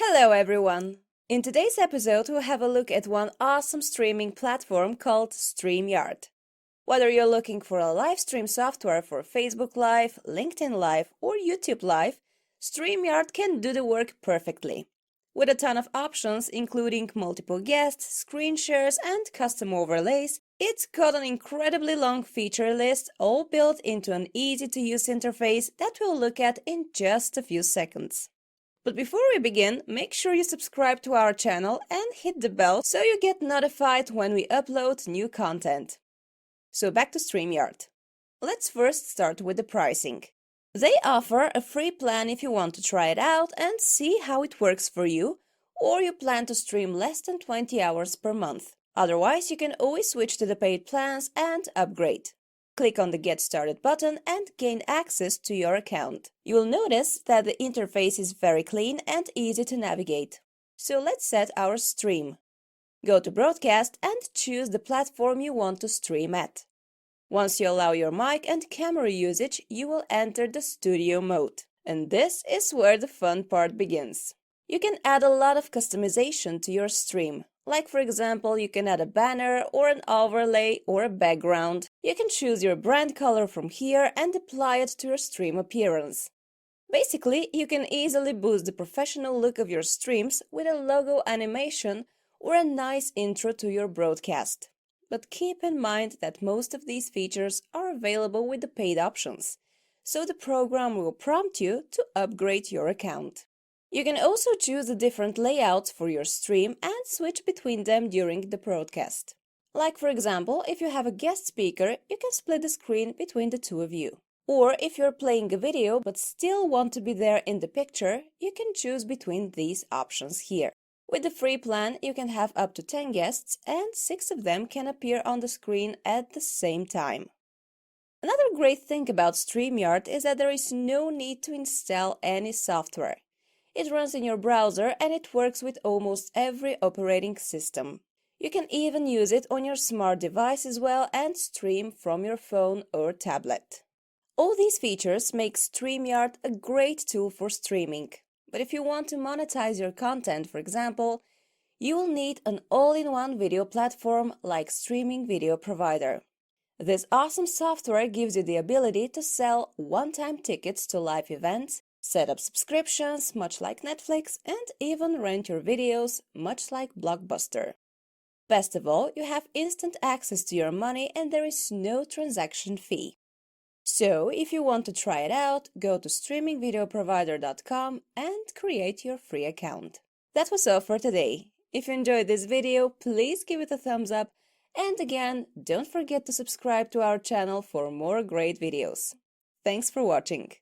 Hello everyone! In today's episode, we'll have a look at one awesome streaming platform called StreamYard. Whether you're looking for a live stream software for Facebook Live, LinkedIn Live, or YouTube Live, StreamYard can do the work perfectly. With a ton of options, including multiple guests, screen shares, and custom overlays, it's got an incredibly long feature list, all built into an easy-to-use interface that we'll look at in just a few seconds. But before we begin, make sure you subscribe to our channel and hit the bell so you get notified when we upload new content. So back to StreamYard. Let's first start with the pricing. They offer a free plan if you want to try it out and see how it works for you, or you plan to stream less than 20 hours per month. Otherwise, you can always switch to the paid plans and upgrade. Click on the Get Started button and gain access to your account. You will notice that the interface is very clean and easy to navigate. So let's set our stream. Go to Broadcast and choose the platform you want to stream at. Once you allow your mic and camera usage, you will enter the studio mode. And this is where the fun part begins. You can add a lot of customization to your stream. Like for example, you can add a banner or an overlay or a background. You can choose your brand color from here and apply it to your stream appearance. Basically, you can easily boost the professional look of your streams with a logo animation or a nice intro to your broadcast. But keep in mind that most of these features are available with the paid options, so the program will prompt you to upgrade your account. You can also choose the different layouts for your stream and switch between them during the broadcast. Like for example, if you have a guest speaker, you can split the screen between the two of you. Or if you're playing a video but still want to be there in the picture, you can choose between these options here. With the free plan, you can have up to 10 guests and 6 of them can appear on the screen at the same time. Another great thing about StreamYard is that there is no need to install any software. It runs in your browser and it works with almost every operating system. You can even use it on your smart device as well and stream from your phone or tablet. All these features make StreamYard a great tool for streaming. But if you want to monetize your content, for example, you will need an all-in-one video platform like StreamingVideoProvider. This awesome software gives you the ability to sell one-time tickets to live events, set up subscriptions, much like Netflix, and even rent your videos, much like Blockbuster. Best of all, you have instant access to your money and there is no transaction fee. So, if you want to try it out, go to StreamingVideoProvider.com and create your free account. That was all for today. If you enjoyed this video, please give it a thumbs up, and again, don't forget to subscribe to our channel for more great videos. Thanks for watching.